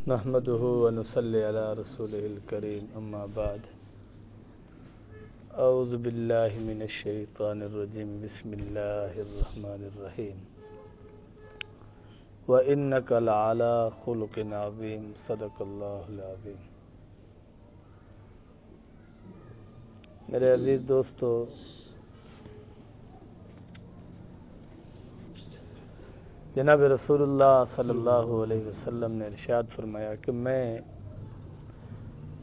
نحمده ونصلي على رسوله الكريم اما بعد اعوذ باللہ من الشیطان الرجیم بسم اللہ الرحمن الرحیم وَإِنَّكَ لَعَلَى خُلُقٍ عَظِيمٍ صدق اللہ العظیم۔ میرے عزیز دوستو، جناب رسول اللہ صلی اللہ علیہ وسلم نے ارشاد فرمایا کہ میں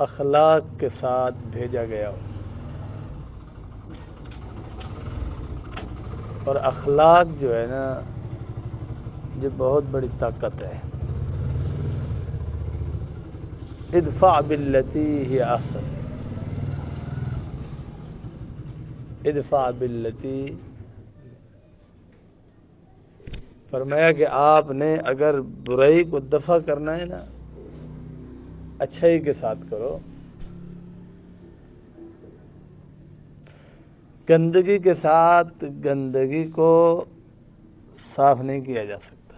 اخلاق کے ساتھ بھیجا گیا ہوں، اور اخلاق جو ہے نا یہ بہت بڑی طاقت ہے۔ ادفع باللتی ہی احسن، ادفع باللتی، فرمایا کہ آپ نے اگر برائی کو دفع کرنا ہے نا، اچھائی کے ساتھ کرو۔ گندگی کے ساتھ گندگی کو صاف نہیں کیا جا سکتا۔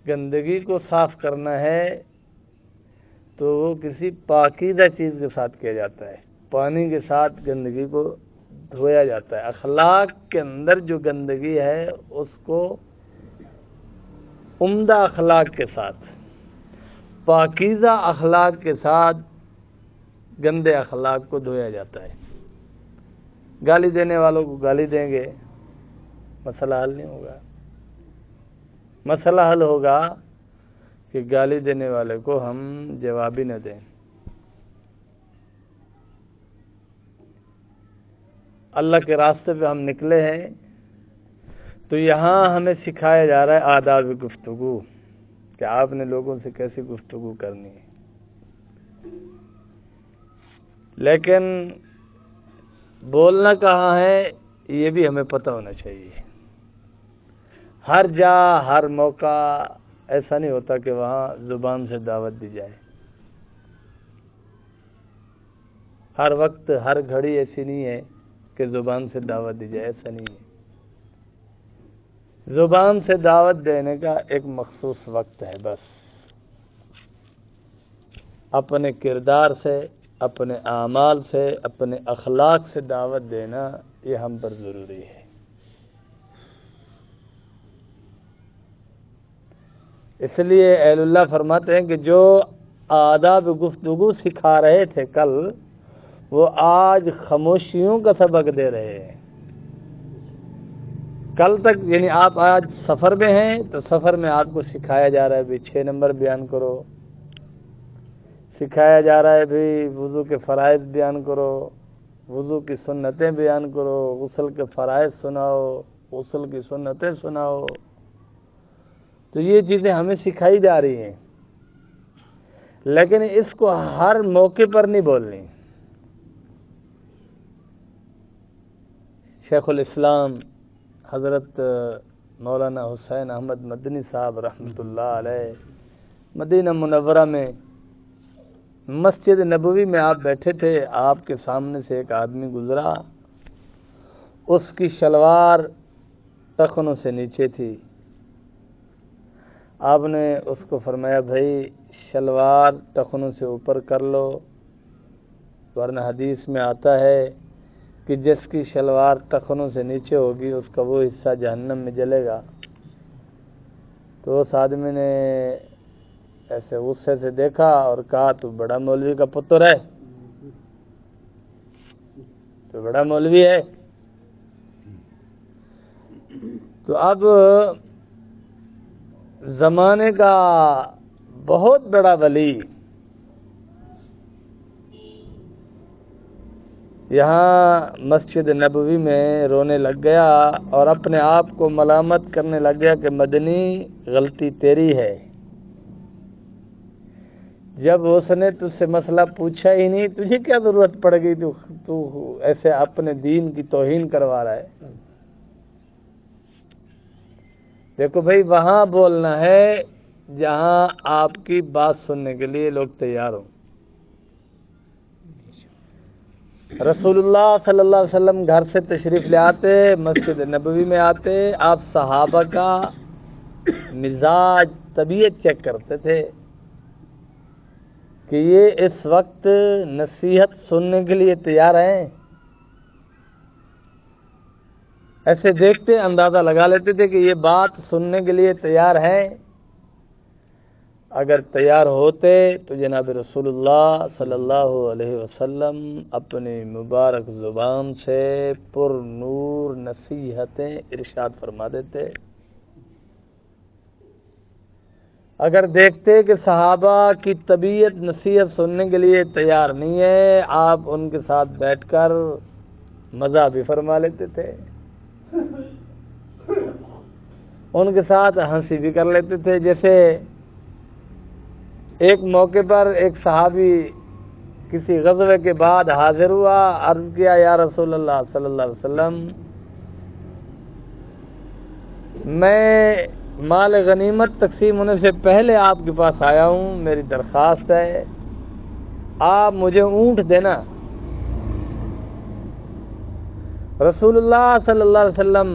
گندگی کو صاف کرنا ہے تو وہ کسی پاکیزہ چیز کے ساتھ کیا جاتا ہے، پانی کے ساتھ گندگی کو دھویا جاتا ہے۔ اخلاق کے اندر جو گندگی ہے اس کو عمدہ اخلاق کے ساتھ، پاکیزہ اخلاق کے ساتھ گندے اخلاق کو دھویا جاتا ہے۔ گالی دینے والوں کو گالی دیں گے، مسئلہ حل نہیں ہوگا۔ مسئلہ حل ہوگا کہ گالی دینے والے کو ہم جواب ہی نہ دیں۔ اللہ کے راستے پہ ہم نکلے ہیں تو یہاں ہمیں سکھایا جا رہا ہے آداب گفتگو، کہ آپ نے لوگوں سے کیسی گفتگو کرنی ہے۔ لیکن بولنا کہاں ہے یہ بھی ہمیں پتہ ہونا چاہیے۔ ہر جا ہر موقع ایسا نہیں ہوتا کہ وہاں زبان سے دعوت دی جائے۔ ہر وقت ہر گھڑی ایسی نہیں ہے کہ زبان سے دعوت دی جائے، ایسا نہیں ہے۔ زبان سے دعوت دینے کا ایک مخصوص وقت ہے بس۔ اپنے کردار سے، اپنے اعمال سے، اپنے اخلاق سے دعوت دینا یہ ہم پر ضروری ہے۔ اس لیے اہل اللہ فرماتے ہیں کہ جو آداب گفتگو سکھا رہے تھے کل، وہ آج خاموشیوں کا سبق دے رہے ہیں۔ کل تک یعنی آپ آج سفر میں ہیں تو سفر میں آپ کو سکھایا جا رہا ہے بھی 6 نمبر بیان کرو، سکھایا جا رہا ہے بھی وضو کے فرائض بیان کرو، وضو کی سنتیں بیان کرو، غسل کے فرائض سناؤ، غسل کی سنتیں سناؤ۔ تو یہ چیزیں ہمیں سکھائی جا رہی ہیں، لیکن اس کو ہر موقع پر نہیں بولنی۔ شیخ الاسلام حضرت مولانا حسین احمد مدنی صاحب رحمۃ اللہ علیہ مدینہ منورہ میں مسجد نبوی میں آپ بیٹھے تھے، آپ کے سامنے سے ایک آدمی گزرا، اس کی شلوار ٹخنوں سے نیچے تھی۔ آپ نے اس کو فرمایا بھائی شلوار ٹخنوں سے اوپر کر لو، ورنہ حدیث میں آتا ہے کہ جس کی شلوار ٹخنوں سے نیچے ہوگی اس کا وہ حصہ جہنم میں جلے گا۔ تو اس آدمی نے ایسے غصے سے دیکھا اور کہا تو بڑا مولوی کا پتر ہے، تو بڑا مولوی ہے۔ تو اب زمانے کا بہت بڑا ولی یہاں مسجد نبوی میں رونے لگ گیا اور اپنے آپ کو ملامت کرنے لگ گیا کہ مدنی غلطی تیری ہے۔ جب اس نے تجھ سے مسئلہ پوچھا ہی نہیں، تجھے کیا ضرورت پڑ گئی تو ایسے اپنے دین کی توہین کروا رہا ہے۔ دیکھو بھائی وہاں بولنا ہے جہاں آپ کی بات سننے کے لیے لوگ تیار ہوں۔ رسول اللہ صلی اللہ علیہ وسلم گھر سے تشریف لے آتے، مسجد نبوی میں آتے، آپ صحابہ کا مزاج طبیعت چیک کرتے تھے کہ یہ اس وقت نصیحت سننے کے لیے تیار ہیں. ایسے دیکھتے اندازہ لگا لیتے تھے کہ یہ بات سننے کے لیے تیار ہیں. اگر تیار ہوتے تو جناب رسول اللہ صلی اللہ علیہ وسلم اپنی مبارک زبان سے پر نور نصیحتیں ارشاد فرما دیتے. اگر دیکھتے کہ صحابہ کی طبیعت نصیحت سننے کے لیے تیار نہیں ہے، آپ ان کے ساتھ بیٹھ کر مزہ بھی فرما لیتے تھے، ان کے ساتھ ہنسی بھی کر لیتے تھے. جیسے ایک موقع پر ایک صحابی کسی غزوے کے بعد حاضر ہوا، عرض کیا یا رسول اللہ صلی اللہ علیہ وسلم، میں مال غنیمت تقسیم ہونے سے پہلے آپ کے پاس آیا ہوں، میری درخواست ہے آپ مجھے اونٹ دینا. رسول اللہ صلی اللہ علیہ وسلم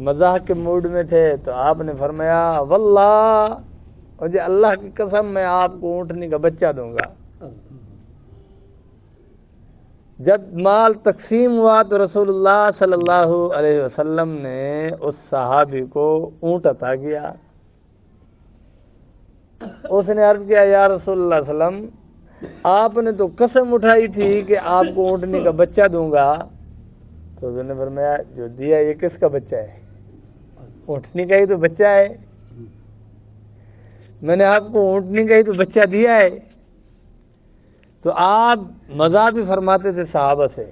مزاح کے موڈ میں تھے تو آپ نے فرمایا واللہ، مجھے اللہ کی قسم میں آپ کو اونٹنی کا بچہ دوں گا. جب مال تقسیم ہوا تو رسول اللہ صلی اللہ علیہ وسلم نے اس صحابی کو اونٹ عطا کیا. اس نے عرض کیا یا رسول اللہ صلی اللہ علیہ وسلم، آپ نے تو قسم اٹھائی تھی کہ آپ کو اونٹنی کا بچہ دوں گا. تو انہوں نے فرمایا جو دیا یہ کس کا بچہ ہے؟ اونٹنی کا ہی تو بچہ ہے. میں نے آپ کو اونٹنی کا ہی تو بچہ دیا ہے. تو آپ مزاح بھی فرماتے تھے صحابہ سے.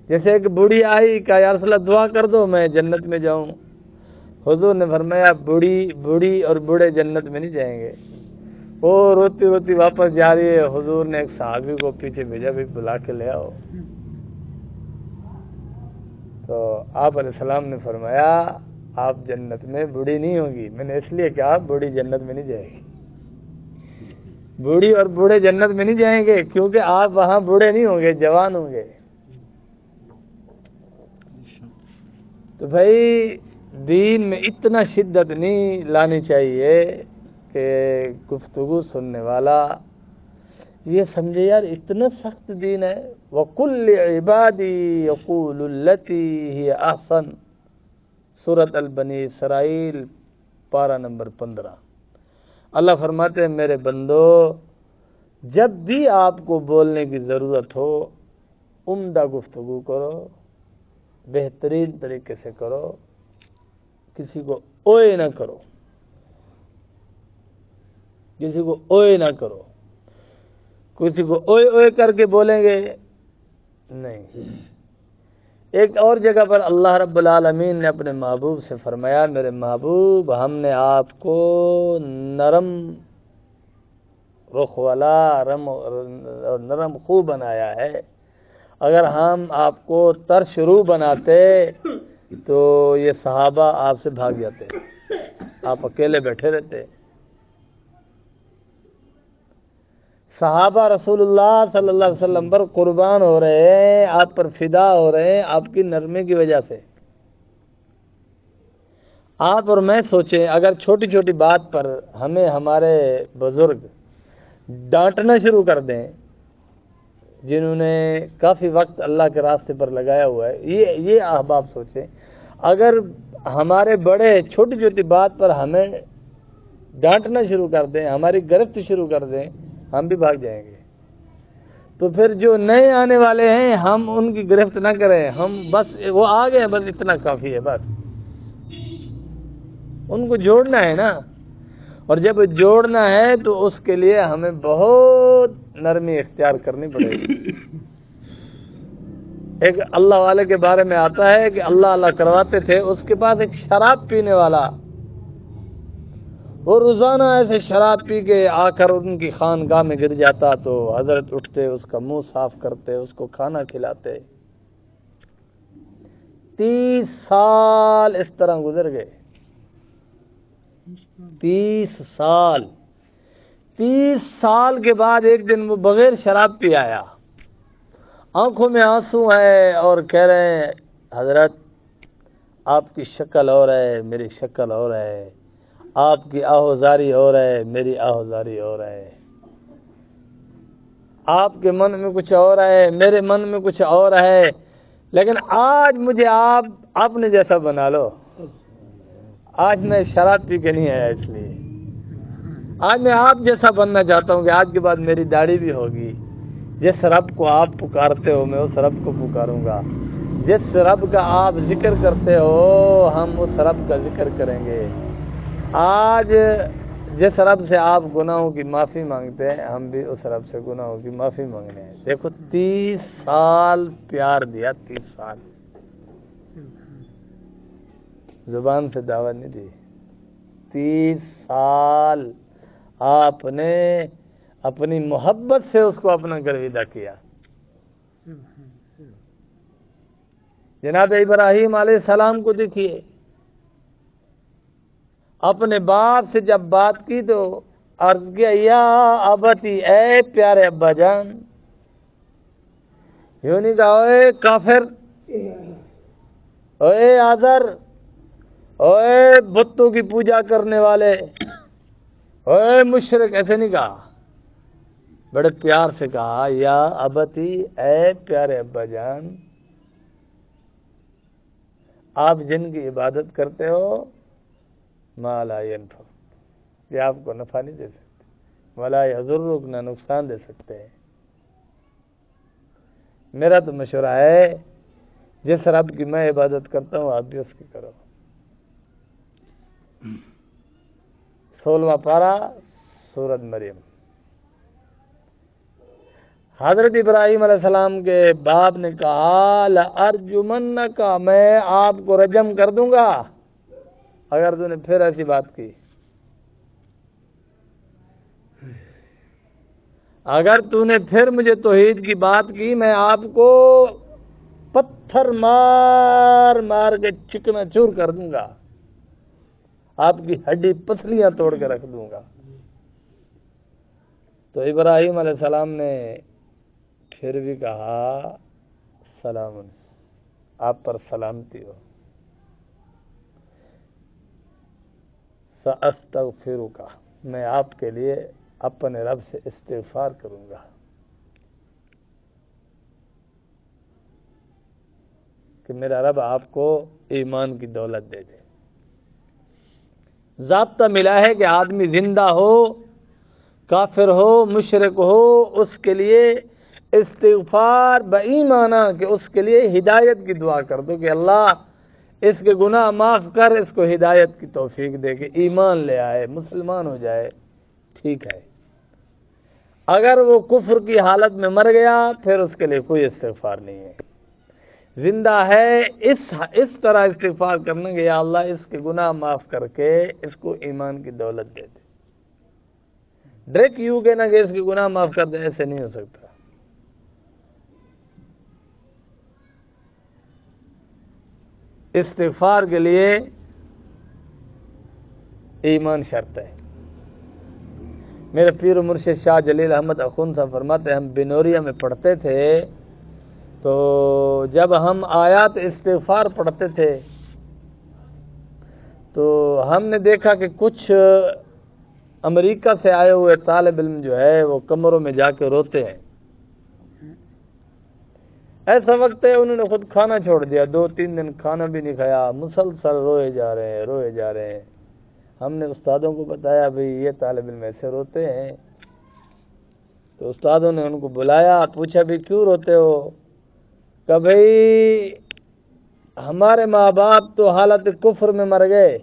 جیسے ایک بوڑھی آئی کہ یا رسول اللہ دعا کر دو میں جنت میں جاؤں. حضور نے فرمایا بوڑھی اور بوڑھے جنت میں نہیں جائیں گے. وہ روتی روتی واپس جا رہی ہے. حضور نے ایک صحابی کو پیچھے بھیجا بھی بلا کے لے آؤ. تو آپ علیہ السلام نے فرمایا آپ جنت میں بوڑھی نہیں ہوگی. میں نے اس لیے کہا بوڑھی جنت میں نہیں جائے گی. بوڑھی اور بوڑھے جنت میں نہیں جائیں گے کیونکہ آپ وہاں بوڑھے نہیں ہوں گے، جوان ہوں گے. تو بھائی دین میں اتنا شدت نہیں لانی چاہیے کہ گفتگو سننے والا یہ سمجھے یار اتنا سخت دین ہے. وَقُلْ لِعِبَادِي يَقُولُ الَّتِي هِيَ أَحْسَنُ، سورۃ البنی اسرائیل پارہ نمبر 15. اللہ فرماتے ہیں میرے بندو جب بھی آپ کو بولنے کی ضرورت ہو عمدہ گفتگو کرو، بہترین طریقے سے کرو، کسی کو اوئے نہ کرو، کسی کو اوئے نہ کرو. کسی کو اوئے کر کے بولیں گے نہیں. ایک اور جگہ پر اللہ رب العالمین نے اپنے محبوب سے فرمایا میرے محبوب ہم نے آپ کو نرم رخ والا اور نرم خو بنایا ہے. اگر ہم آپ کو ترش رو بناتے تو یہ صحابہ آپ سے بھاگ جاتے، آپ اکیلے بیٹھے رہتے. صحابہ رسول اللہ صلی اللہ علیہ وسلم پر قربان ہو رہے ہیں، آپ پر فدا ہو رہے ہیں آپ کی نرمی کی وجہ سے. آپ اور میں سوچیں اگر چھوٹی چھوٹی بات پر ہمیں ہمارے بزرگ ڈانٹنا شروع کر دیں جنہوں نے کافی وقت اللہ کے راستے پر لگایا ہوا ہے، یہ احباب سوچیں اگر ہمارے بڑے چھوٹی چھوٹی بات پر ہمیں ڈانٹنا شروع کر دیں، ہماری گرفت شروع کر دیں، ہم بھی بھاگ جائیں گے. تو پھر جو نئے آنے والے ہیں ہم ان کی گرفت نہ کریں، ہم بس وہ آ گئے بس اتنا کافی ہے. بس ان کو جوڑنا ہے نا، اور جب جوڑنا ہے تو اس کے لیے ہمیں بہت نرمی اختیار کرنی پڑے گی. ایک اللہ والے کے بارے میں آتا ہے کہ اللہ کرواتے تھے، اس کے پاس ایک شراب پینے والا، وہ روزانہ ایسے شراب پی کے آ کر ان کی خانقاہ میں گر جاتا تو حضرت اٹھتے اس کا منہ صاف کرتے، اس کو کھانا کھلاتے. 30 سال اس طرح گزر گئے. 30 سال کے بعد ایک دن وہ بغیر شراب پی آیا، آنکھوں میں آنسو ہے اور کہہ رہے ہیں حضرت آپ کی شکل اور ہے، میری شکل اور ہے، آپ کی آہوزاری اور ہے، میری آہوزاری اور ہے، آپ کے من میں کچھ اور ہے، میرے من میں کچھ اور ہے، لیکن آج مجھے آپ اپنے جیسا بنا لو۔ آج میں شراب پی کے نہیں آیا، اس لیے آج میں آپ جیسا بننا چاہتا ہوں کہ آج کے بعد میری داڑھی بھی ہوگی۔ جس رب کو آپ پکارتے ہو میں اس رب کو پکاروں گا، جس رب کا آپ ذکر کرتے ہو ہم اس رب کا ذکر کریں گے۔ آج جس رب سے آپ گناہوں کی معافی مانگتے ہیں ہم بھی اس رب سے گناہوں کی معافی مانگنے ہیں۔ دیکھو 30 سال پیار دیا، 30 سال زبان سے دعوت نہیں دی، 30 سال آپ نے اپنی محبت سے اس کو اپنا گرویدہ کیا۔ جناب ابراہیم علیہ السلام کو دیکھیے، اپنے باپ سے جب بات کی تو عرض کیا یا ابتی، اے پیارے ابا جان، یوں نہیں کہا اے کافر، اے آزر، اے بتوں کی پوجا کرنے والے، اے مشرک، ایسے نہیں کہا، بڑے پیار سے کہا یا ابتی، اے پیارے ابا جان، آپ جن کی عبادت کرتے ہو ما لا ینفع، یہ آپ کو نفع نہیں دے سکتے، ولا یضرک، نہ نقصان دے سکتے ہیں۔ میرا تو مشورہ ہے جس رب کی میں عبادت کرتا ہوں آپ بھی اس کی کرو۔ 16واں پارہ سورۃ مریم۔ حضرت ابراہیم علیہ السلام کے باپ نے کہا لأرجمنک، میں آپ کو رجم کر دوں گا اگر تو نے پھر ایسی بات کی، اگر تو نے پھر مجھے توحید کی بات کی میں آپ کو پتھر مار مار کے چکنا چور کر دوں گا، آپ کی ہڈی پسلیاں توڑ کے رکھ دوں گا۔ تو ابراہیم علیہ السلام نے پھر بھی کہا سلام، آپ پر سلامتی ہو، سأستغفرک، میں آپ کے لیے اپنے رب سے استغفار کروں گا کہ میرا رب آپ کو ایمان کی دولت دے دے۔ ضابطہ ملا ہے کہ آدمی زندہ ہو، کافر ہو، مشرک ہو، اس کے لیے استغفار بایمانہ کہ اس کے لیے ہدایت کی دعا کر دو کہ اللہ اس کے گناہ معاف کر، اس کو ہدایت کی توفیق دے کہ ایمان لے آئے، مسلمان ہو جائے، ٹھیک ہے۔ اگر وہ کفر کی حالت میں مر گیا پھر اس کے لیے کوئی استغفار نہیں ہے۔ زندہ ہے اس طرح استغفار کرنا کہ یا اللہ اس کے گناہ معاف کر کے اس کو ایمان کی دولت دے دے۔ ڈائریکٹ یوں کہنا کہ اس کے گناہ معاف کر دے، ایسے نہیں ہو سکتا۔ استغفار کے لیے ایمان شرط ہے۔ میرے پیر و مرشد شاہ جلیل احمد اخوند صاحب فرماتے ہیں ہم بنوریا میں پڑھتے تھے تو جب ہم آیات استغفار پڑھتے تھے تو ہم نے دیکھا کہ کچھ امریکہ سے آئے ہوئے طالب علم جو ہے وہ کمروں میں جا کے روتے ہیں۔ ایسا وقت ہے انہوں نے خود کھانا چھوڑ دیا، 2-3 دن کھانا بھی نہیں کھایا، مسلسل روئے جا رہے ہیں۔ ہم نے استادوں کو بتایا بھئی یہ طالب علم ایسے روتے ہیں، تو استادوں نے ان کو بلایا، پوچھا بھی کیوں روتے ہو؟ کہ بھئی ہمارے ماں باپ تو حالت کفر میں مر گئے،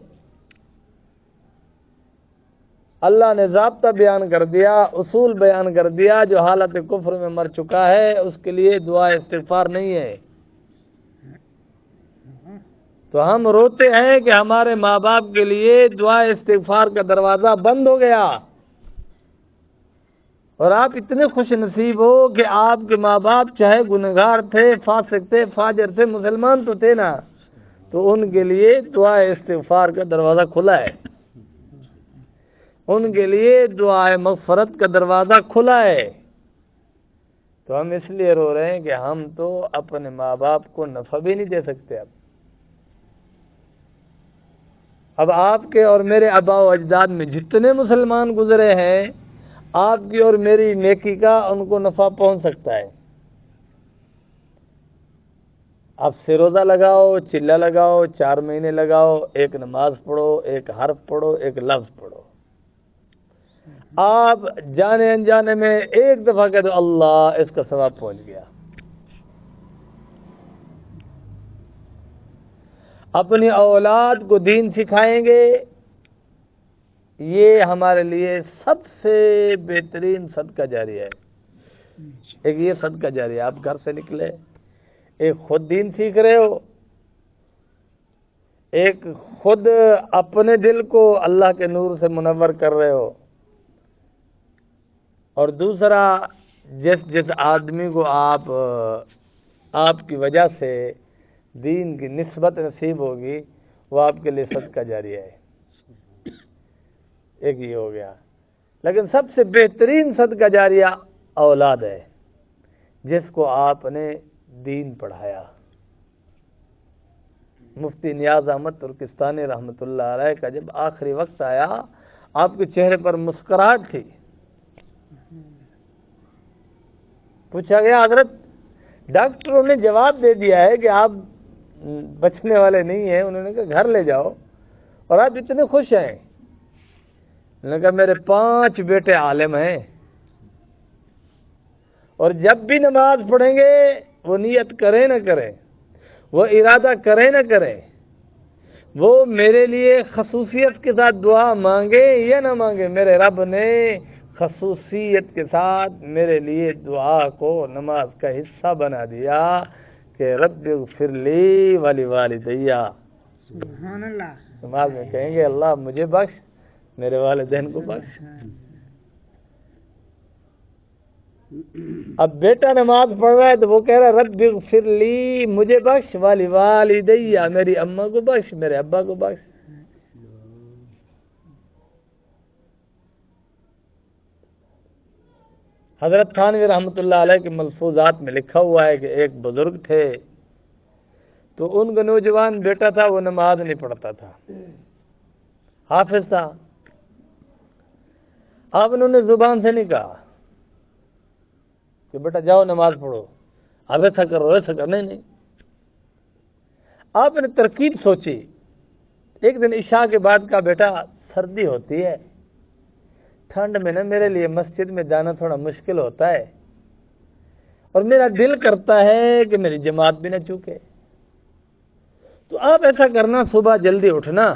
اللہ نے ضابطہ بیان کر دیا، اصول بیان کر دیا، جو حالت کفر میں مر چکا ہے اس کے لیے دعا استغفار نہیں ہے۔ تو ہم روتے ہیں کہ ہمارے ماں باپ کے لیے دعا استغفار کا دروازہ بند ہو گیا، اور آپ اتنے خوش نصیب ہو کہ آپ کے ماں باپ چاہے گنہگار تھے، فاسق تھے، فاجر تھے، مسلمان تو تھے نا، تو ان کے لیے دعا استغفار کا دروازہ کھلا ہے، ان کے لیے دعا مغفرت کا دروازہ کھلا ہے۔ تو ہم اس لیے رو رہے ہیں کہ ہم تو اپنے ماں باپ کو نفع بھی نہیں دے سکتے اب، اب آپ کے اور میرے آباء و اجداد میں جتنے مسلمان گزرے ہیں، آپ کی اور میری نیکی کا ان کو نفع پہنچ سکتا ہے۔ آپ سے روزہ لگاؤ، چلہ لگاؤ، 4 مہینے لگاؤ، ایک نماز پڑھو، ایک حرف پڑھو، ایک لفظ پڑھو، آپ جانے انجانے میں ایک دفعہ کہہ دو اللہ، اس کا ثواب پہنچ گیا۔ اپنی اولاد کو دین سکھائیں گے، یہ ہمارے لیے سب سے بہترین صدقہ جاریہ ہے۔ ایک یہ صدقہ جاریہ، آپ گھر سے نکلے، ایک خود دین سیکھ رہے ہو، ایک خود اپنے دل کو اللہ کے نور سے منور کر رہے ہو، اور دوسرا جس آدمی کو آپ کی وجہ سے دین کی نسبت نصیب ہوگی، وہ آپ کے لیے صدقہ جاریہ ہے۔ ایک یہ ہو گیا۔ لیکن سب سے بہترین صدقہ جاریہ اولاد ہے، جس کو آپ نے دین پڑھایا۔ مفتی نیاز احمد ترکستانی رحمۃ اللہ علیہ کا جب آخری وقت آیا، آپ کے چہرے پر مسکراہٹ تھی۔ پوچھا گیا حضرت ڈاکٹروں نے جواب دے دیا ہے کہ آپ بچنے والے نہیں ہیں، انہوں نے کہا گھر لے جاؤ، اور آپ اتنے خوش ہیں؟ انہوں نے کہا میرے 5 بیٹے عالم ہیں، اور جب بھی نماز پڑھیں گے وہ نیت کریں نہ کریں، وہ ارادہ کریں نہ کریں، وہ میرے لیے خصوصیت کے ساتھ دعا مانگے یا نہ مانگے، میرے رب نے خصوصیت کے ساتھ میرے لیے دعا کو نماز کا حصہ بنا دیا کہ رب اغفر لی ولی والدیہ۔ سبحان اللہ۔ نماز میں کہیں گے اللہ مجھے بخش، میرے والدین کو بخش۔ اب بیٹا نماز پڑھ رہا ہے تو وہ کہہ رہا ہے رب اغفر لی، مجھے بخش، ولی والدیہ، میری اماں کو بخش، میرے ابا کو بخش۔ حضرت تھانوی رحمۃ اللہ علیہ کے ملفوظات میں لکھا ہوا ہے کہ ایک بزرگ تھے، تو ان کا نوجوان بیٹا تھا، وہ نماز نہیں پڑھتا تھا، حافظ تھا۔ آپ انہوں نے زبان سے نہیں کہا کہ بیٹا جاؤ نماز پڑھو، اب ایسا کرو ایسا کرو، نہیں۔ آپ نے ترکیب سوچی۔ ایک دن عشاء کے بعد کا بیٹا سردی ہوتی ہے، ٹھنڈ میں نا میرے لیے مسجد میں جانا تھوڑا مشکل ہوتا ہے، اور میرا دل کرتا ہے کہ میری جماعت بھی نہ چوکے، تو آپ ایسا کرنا صبح جلدی اٹھنا،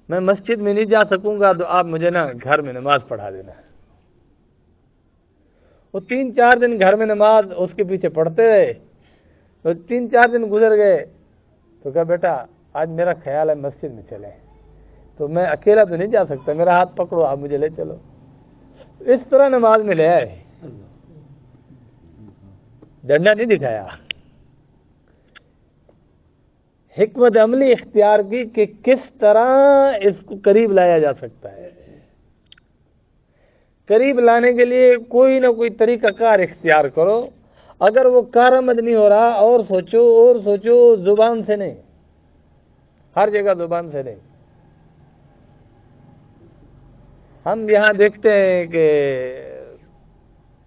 میں مسجد میں نہیں جا سکوں گا تو آپ مجھے نا گھر میں نماز پڑھا دینا۔ وہ 3-4 دن گھر میں نماز اس کے پیچھے پڑھتے رہے، تو 3-4 دن گزر گئے، تو کہا بیٹا آج میرا خیال ہے مسجد میں چلیں، تو میں اکیلا تو نہیں جا سکتا، میرا ہاتھ پکڑو، آپ مجھے لے چلو۔ اس طرح نماز میں لے آئے، ڈنڈا نہیں دکھایا، حکمت عملی اختیار کی کہ کس طرح اس کو قریب لایا جا سکتا ہے۔ قریب لانے کے لیے کوئی نہ کوئی طریقہ کار اختیار کرو، اگر وہ کارآمد نہیں ہو رہا اور سوچو، زبان سے نہیں، ہر جگہ زبان سے نہیں۔ ہم یہاں دیکھتے ہیں کہ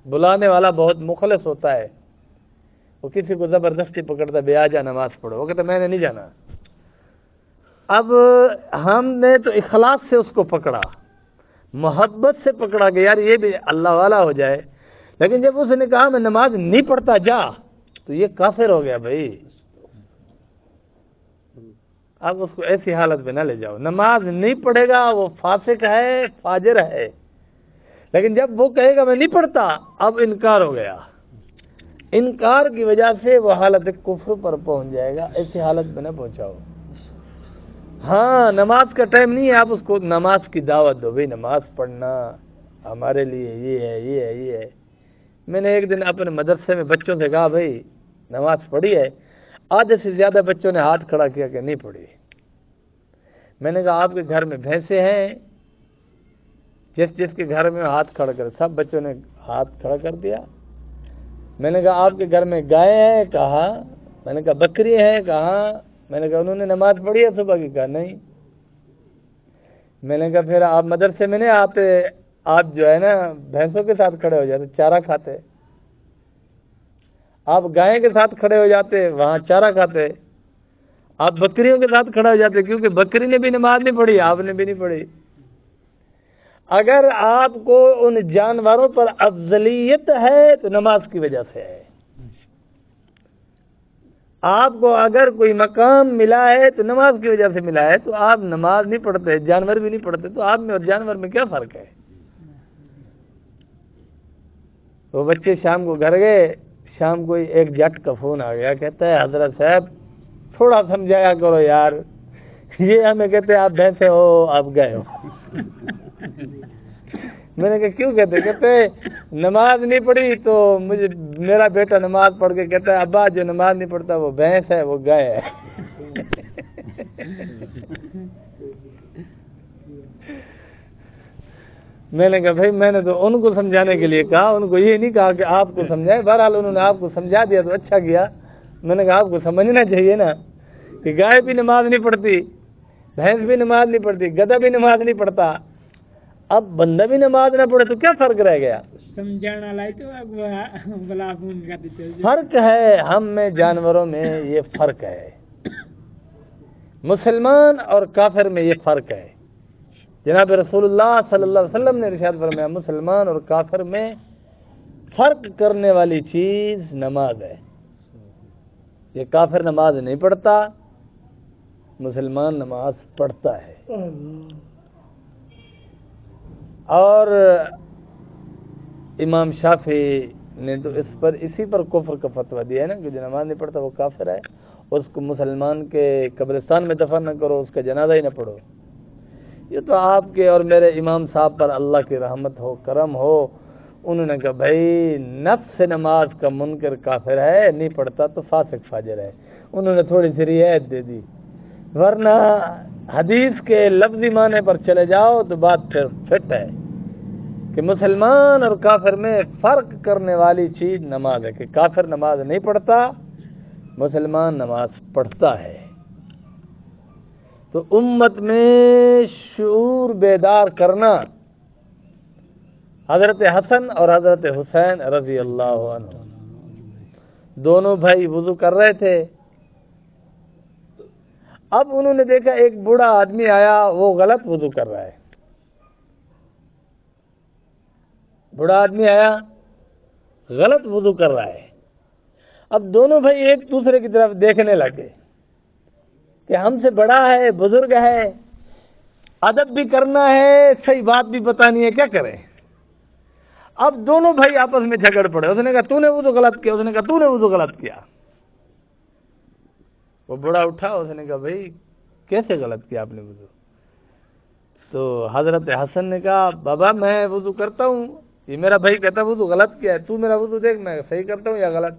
بلانے والا بہت مخلص ہوتا ہے، وہ کسی کو زبردستی پکڑتا بے آجا نماز پڑھو، وہ کہتا میں نے نہیں جانا۔ اب ہم نے تو اخلاص سے اس کو پکڑا، محبت سے پکڑا کہ یار یہ بھی اللہ والا ہو جائے، لیکن جب اس نے کہا میں نماز نہیں پڑھتا جا، تو یہ کافر ہو گیا بھائی۔ اب اس کو ایسی حالت میں نہ لے جاؤ، نماز نہیں پڑھے گا وہ فاسق ہے، فاجر ہے، لیکن جب وہ کہے گا میں نہیں پڑھتا، اب انکار ہو گیا، انکار کی وجہ سے وہ حالت کفر پر پہنچ جائے گا، ایسی حالت میں نہ پہنچاؤ۔ ہاں نماز کا ٹائم نہیں ہے، آپ اس کو نماز کی دعوت دو، بھائی نماز پڑھنا ہمارے لیے یہ ہے۔ میں نے ایک دن اپنے مدرسے میں بچوں سے کہا بھائی نماز پڑھی ہے؟ آدھے سے زیادہ بچوں نے ہاتھ کھڑا کیا کہ نہیں پڑھی۔ میں نے کہا آپ کے گھر میں بھینسے ہیں؟ جس کے گھر میں ہاتھ کھڑا کر، سب بچوں نے ہاتھ کھڑا کر دیا۔ میں نے کہا آپ کے گھر میں گائے ہیں؟ کہا۔ میں نے کہا بکری ہیں؟ کہا۔ میں نے کہا انہوں نے نماز پڑھی ہے صبح کی؟ کہا نہیں۔ میں نے کہا پھر آپ مدرسے میں نہیں آتے، آپ جو ہے نا بھینسوں کے ساتھ کھڑے ہو جاتے، چارہ کھاتے، آپ گائے کے ساتھ کھڑے ہو جاتے، وہاں چارہ کھاتے، آپ بکریوں کے ساتھ کھڑے ہو جاتے، کیونکہ بکری نے بھی نماز نہیں پڑھی، آپ نے بھی نہیں پڑھی۔ اگر آپ کو ان جانوروں پر افضلیت ہے تو نماز کی وجہ سے ہے، آپ کو اگر کوئی مقام ملا ہے تو نماز کی وجہ سے ملا ہے، تو آپ نماز نہیں پڑھتے، جانور بھی نہیں پڑھتے، تو آپ میں اور جانور میں کیا فرق ہے؟ وہ بچے شام کو گھر گئے، شام کو ایک جٹ کا فون آ گیا، کہتا ہے حضرت صاحب تھوڑا سمجھایا کرو یار، یہ ہمیں کہتے آپ بھینسے ہو، آپ گئے ہو۔ میں نے کہا کیوں کہتے نماز نہیں پڑھی، تو مجھے میرا بیٹا نماز پڑھ کے کہتا ہے ابا جو نماز نہیں پڑھتا وہ بھینس ہے، وہ گائے ہے۔ میں نے کہا بھائی میں نے تو ان کو سمجھانے کے لیے کہا، ان کو یہ نہیں کہا کہ آپ کو سمجھائے، بہرحال انہوں نے آپ کو سمجھا دیا تو اچھا کیا۔ میں نے کہا آپ کو سمجھنا چاہیے نا کہ گائے بھی نماز نہیں پڑھتی، بھینس بھی نماز نہیں پڑھتی، گدھا بھی نماز نہیں پڑھتا، اب بندہ بھی نماز نہ پڑھے تو کیا فرق رہ گیا؟ فرق ہے ہم میں جانوروں میں، یہ فرق ہے، مسلمان اور کافر میں یہ فرق ہے۔ جناب رسول اللہ صلی اللہ علیہ وسلم نے ارشاد فرمایا مسلمان اور کافر میں فرق کرنے والی چیز نماز ہے۔ یہ کافر نماز نہیں پڑھتا، مسلمان نماز پڑھتا ہے۔ اور امام شافعی نے تو اسی پر کفر کا فتویٰ دیا ہے نا کہ جو نماز نہیں پڑھتا وہ کافر ہے، اس کو مسلمان کے قبرستان میں دفن نہ کرو، اس کا جنازہ ہی نہ پڑھو۔ یہ تو آپ کے اور میرے امام صاحب پر اللہ کی رحمت ہو، کرم ہو، انہوں نے کہا بھائی نفس نماز کا منکر کافر ہے، نہیں پڑھتا تو فاسق فاجر ہے، انہوں نے تھوڑی سی رعایت دے دی، ورنہ حدیث کے لفظی معنی پر چلے جاؤ تو بات پھر فٹ ہے کہ مسلمان اور کافر میں فرق کرنے والی چیز نماز ہے، کہ کافر نماز نہیں پڑھتا، مسلمان نماز پڑھتا ہے۔ تو امت میں شعور بیدار کرنا، حضرت حسن اور حضرت حسین رضی اللہ عنہ دونوں بھائی وضو کر رہے تھے، اب انہوں نے دیکھا ایک بوڑھا آدمی آیا، وہ غلط وضو کر رہا ہے، بوڑھا آدمی آیا غلط وضو کر رہا ہے۔ اب دونوں بھائی ایک دوسرے کی طرف دیکھنے لگے کہ ہم سے بڑا ہے، بزرگ ہے، ادب بھی کرنا ہے، صحیح بات بھی بتانی ہے، کیا کریں؟ اب دونوں بھائی آپس میں جھگڑ پڑے، اس نے کہا تو نے وضو غلط کیا، اس نے کہا تو نے وضو غلط کیا۔ وہ بڑا اٹھا، اس نے کہا بھائی کیسے غلط کیا آپ نے وضو؟ تو حضرت حسن نے کہا بابا میں وضو کرتا ہوں، یہ میرا بھائی کہتا وضو غلط کیا ہے، تو میرا وضو دیکھ میں صحیح کرتا ہوں یا غلط۔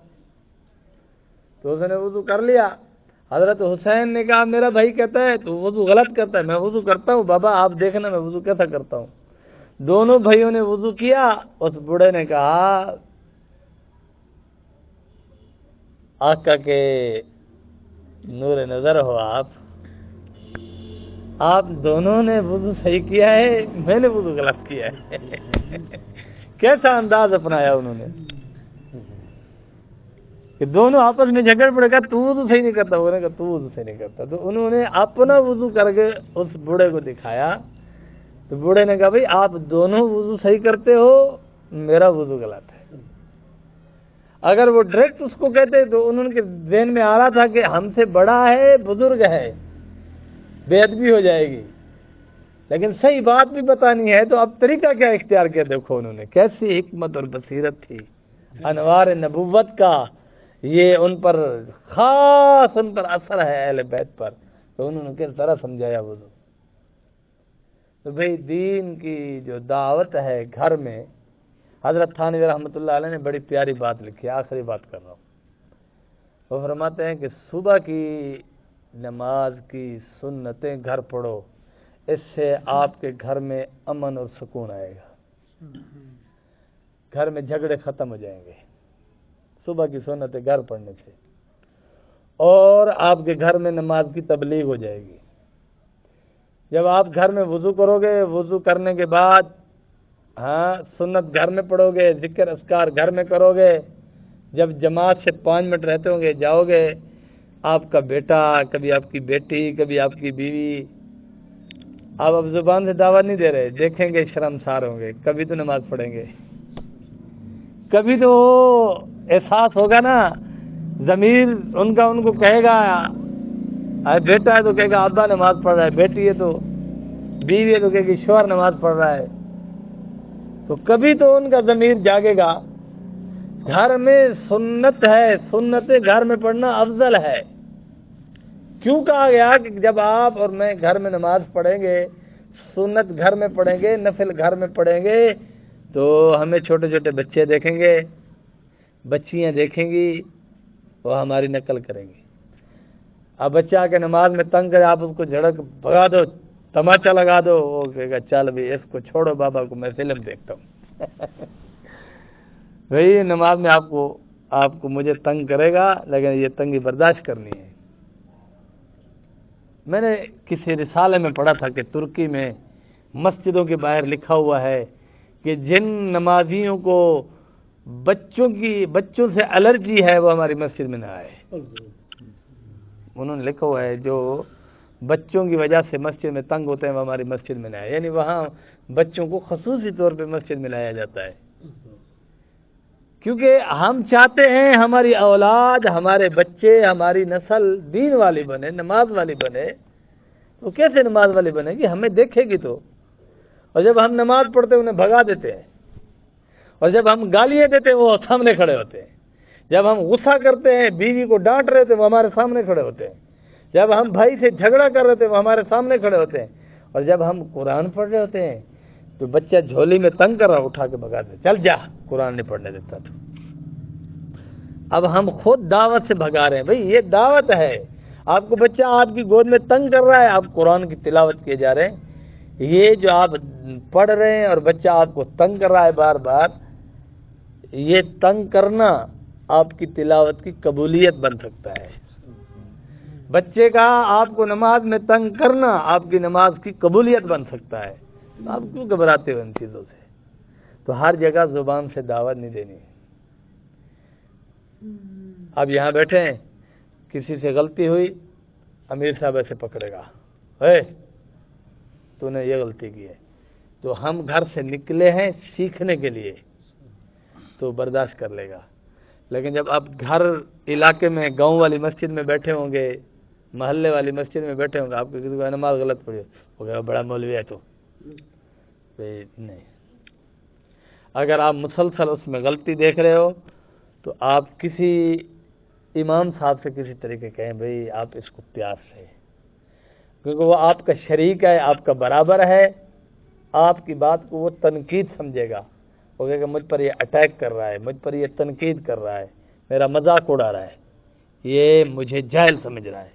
تو اس نے وضو کر لیا۔ حضرت حسین نے کہا میرا بھائی کہتا ہے تو وضو غلط کرتا ہے، میں وضو کرتا ہوں، بابا آپ دیکھنا میں وضو کیسا کرتا ہوں۔ دونوں بھائیوں نے وضو کیا، اس بوڑھے نے کہا آقا کے نور نظر ہو آپ دونوں نے وضو صحیح کیا ہے، میں نے وضو غلط کیا ہے۔ کیسا انداز اپنایا انہوں نے کہ دونوں آپس میں جھگڑ پڑے، کہا تو وضو صحیح نہیں کرتا، انہوں نے کہا تو وضو صحیح نہیں کرتا، تو انہوں نے اپنا وضو کر کے اس بوڑھے کو دکھایا، تو بوڑھے نے کہا بھائی آپ دونوں وضو صحیح کرتے ہو، میرا وضو غلط ہے۔ اگر وہ ڈائریکٹ اس کو کہتے تو انہوں کے ذہن میں آ رہا تھا کہ ہم سے بڑا ہے، بزرگ ہے، بے ادبی ہو جائے گی، لیکن صحیح بات بھی بتانی ہے، تو اب طریقہ کیا اختیار کیا، دیکھو انہوں نے کیسی حکمت اور بصیرت تھی، انوار نبوت کا یہ ان پر خاص ان پر اثر ہے اہل بیت پر، تو انہوں نے کس طرح سمجھایا وضو۔ تو بھئی دین کی جو دعوت ہے گھر میں، حضرت تھانوی رحمۃ اللہ علیہ نے بڑی پیاری بات لکھی ہے، آخری بات کر رہا ہوں۔ وہ فرماتے ہیں کہ صبح کی نماز کی سنتیں گھر پڑھو، اس سے آپ کے گھر میں امن اور سکون آئے گا، گھر میں جھگڑے ختم ہو جائیں گے صبح کی سنتیں گھر پڑھنے سے، اور آپ کے گھر میں نماز کی تبلیغ ہو جائے گی۔ جب آپ گھر میں وضو کرو گے، وضو کرنے کے بعد سنت گھر میں پڑھو گے، ذکر اذکار گھر میں کرو گے، جب جماعت سے 5 منٹ رہتے ہوں گے جاؤ گے، آپ کا بیٹا، کبھی آپ کی بیٹی، کبھی آپ کی بیوی، آپ اب زبان سے دعوت نہیں دے رہے، دیکھیں گے شرمسار ہوں گے، کبھی تو نماز پڑھیں گے، کبھی تو احساس ہوگا نا، ضمیر ان کو کہے گا، بیٹا ہے تو کہے گا ابا نماز پڑھ رہا ہے، بیٹی ہے تو، بیوی ہے تو کہے گی شوہر نماز پڑھ رہا ہے، تو کبھی تو ان کا ضمیر جاگے گا۔ گھر میں سنت ہے، سنت گھر میں پڑھنا افضل ہے۔ کیوں کہا گیا کہ جب آپ اور میں گھر میں نماز پڑھیں گے، سنت گھر میں پڑھیں گے، نفل گھر میں پڑھیں گے، تو ہمیں چھوٹے چھوٹے بچے دیکھیں گے، بچیاں دیکھیں گی، وہ ہماری نقل کریں گی۔ اب بچہ آ کے نماز میں تنگ کرے، آپ اس کو جھڑک بھگا دو، تماچا لگا دو، وہ کہے گا چل بھی اس کو چھوڑو بابا کو، میں فلم دیکھتا ہوں۔ بھئی نماز میں آپ کو مجھے تنگ کرے گا، لیکن یہ تنگی برداشت کرنی ہے۔ میں نے کسی رسالے میں پڑھا تھا کہ ترکی میں مسجدوں کے باہر لکھا ہوا ہے کہ جن نمازیوں کو بچوں سے الرجی ہے وہ ہماری مسجد میں نہ آئے۔ انہوں نے لکھا ہوا ہے جو بچوں کی وجہ سے مسجد میں تنگ ہوتے ہیں وہ ہماری مسجد میں نہ آئے، یعنی وہاں بچوں کو خصوصی طور پہ مسجد میں لایا جاتا ہے، کیونکہ ہم چاہتے ہیں ہماری اولاد، ہمارے بچے، ہماری نسل دین والی بنے، نماز والی بنے۔ تو کیسے نماز والی بنے گی؟ ہمیں دیکھے گی تو۔ اور جب ہم نماز پڑھتے ہیں انہیں بھگا دیتے ہیں، اور جب ہم گالیاں دیتے ہیں وہ سامنے کھڑے ہوتے ہیں، جب ہم غصہ کرتے ہیں، بیوی کو ڈانٹ رہے تھے وہ ہمارے سامنے کھڑے ہوتے ہیں، جب ہم بھائی سے جھگڑا کر رہے تھے وہ ہمارے سامنے کھڑے ہوتے ہیں، اور جب ہم قرآن پڑھ رہے ہوتے ہیں تو بچہ جھولی میں تنگ کر رہا اٹھا کے بھگا دے، چل جا، قرآن نہیں پڑھنے دیتا تو۔ اب ہم خود دعوت سے بھگا رہے ہیں۔ بھئی یہ دعوت ہے، آپ کو بچہ آپ کی گود میں تنگ کر رہا ہے، آپ قرآن کی تلاوت کیے جا رہے ہیں، یہ جو آپ پڑھ رہے ہیں اور بچہ آپ کو تنگ کر رہا ہے بار بار، یہ تنگ کرنا آپ کی تلاوت کی قبولیت بن سکتا ہے۔ بچے کا آپ کو نماز میں تنگ کرنا آپ کی نماز کی قبولیت بن سکتا ہے۔ آپ کیوں گھبراتے ہو ان چیزوں سے؟ تو ہر جگہ زبان سے دعوت نہیں دینی۔ اب یہاں بیٹھے ہیں، کسی سے غلطی ہوئی، امیر صاحب ایسے پکڑے گا، تو نے یہ غلطی کی ہے، تو ہم گھر سے نکلے ہیں سیکھنے کے لیے، تو برداشت کر لے گا۔ لیکن جب آپ گھر علاقے میں گاؤں والی مسجد میں بیٹھے ہوں گے، محلے والی مسجد میں بیٹھے ہوں گے، آپ کو کسی کو نماز غلط پڑھی وہ کہے گا بڑا مولوی ہے تو نہیں۔ اگر آپ مسلسل اس میں غلطی دیکھ رہے ہو تو آپ کسی امام صاحب سے کسی طریقے کہیں بھئی آپ اس کو پیار سے، کیونکہ وہ آپ کا شریک ہے، آپ کا برابر ہے، آپ کی بات کو وہ تنقید سمجھے گا، وہ کہے گا مجھ پر یہ اٹیک کر رہا ہے، مجھ پر یہ تنقید کر رہا ہے، میرا مذاق اڑا رہا ہے، یہ مجھے جاہل سمجھ رہا ہے،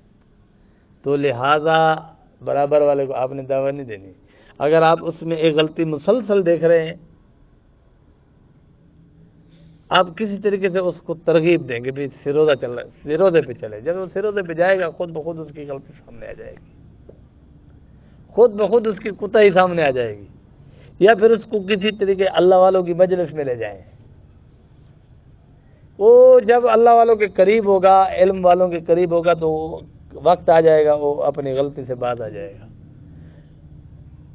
تو لہٰذا برابر والے کو آپ نے دعوت نہیں دینی۔ اگر آپ اس میں ایک غلطی مسلسل دیکھ رہے ہیں، آپ کسی طریقے سے اس کو ترغیب دیں گے بھی سروزہ چل رہا ہے، سروزے پہ چلے، جب وہ سروزے پہ جائے گا خود بخود اس کی غلطی سامنے آ جائے گی، خود بخود اس کی کوتاہی سامنے آ جائے گی، یا پھر اس کو کسی طریقے اللہ والوں کی مجلس میں لے جائیں، وہ جب اللہ والوں کے قریب ہوگا، علم والوں کے قریب ہوگا تو وقت آ جائے گا وہ اپنی غلطی سے باز آ جائے گا،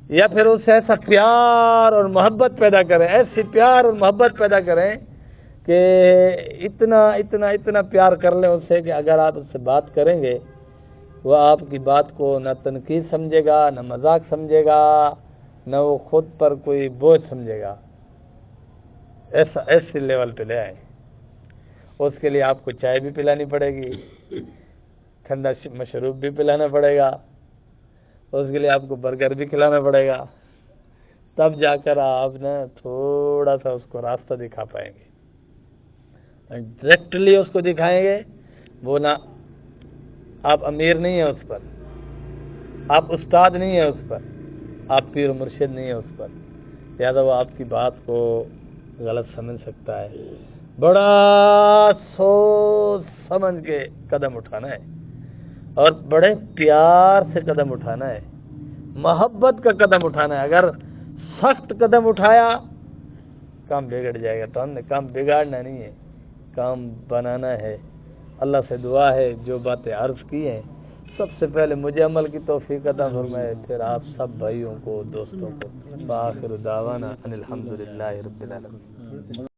یا پھر اس سے ایسا پیار اور محبت پیدا کریں، ایسی پیار اور محبت پیدا کریں کہ اتنا پیار کر لیں اس سے کہ اگر آپ اس سے بات کریں گے وہ آپ کی بات کو نہ تنقید سمجھے گا، نہ مذاق سمجھے گا، نہ وہ خود پر کوئی بوجھ سمجھے گا، ایسے لیول پہ لے آئیں۔ اس کے لیے آپ کو چائے بھی پلانی پڑے گی، ٹھنڈا مشروب بھی پلانا پڑے گا، اس کے لیے آپ کو برگر بھی کھلانا پڑے گا، تب جا کر آپ نا تھوڑا سا اس کو راستہ دکھا پائیں گے۔ ڈائریکٹلی اس کو دکھائیں گے وہ نہ، آپ امیر نہیں ہیں اس پر، آپ استاد نہیں ہیں اس پر، آپ پیر و مرشد نہیں ہیں اس پر، لہٰذا وہ آپ کی بات کو غلط سمجھ سکتا ہے۔ بڑا سوچ سمجھ کے قدم اٹھانا ہے اور بڑے پیار سے قدم اٹھانا ہے، محبت کا قدم اٹھانا ہے. اگر سخت قدم اٹھایا کام بگڑ جائے گا. تو ہم نے کام بگاڑنا نہیں ہے، کام بنانا ہے. اللہ سے دعا ہے جو باتیں عرض کی ہیں سب سے پہلے مجھے عمل کی توفیق عطا فرمائے، پھر آپ سب بھائیوں کو دوستوں کو. بآخر دعوانا ان الحمدللہ رب العالمین.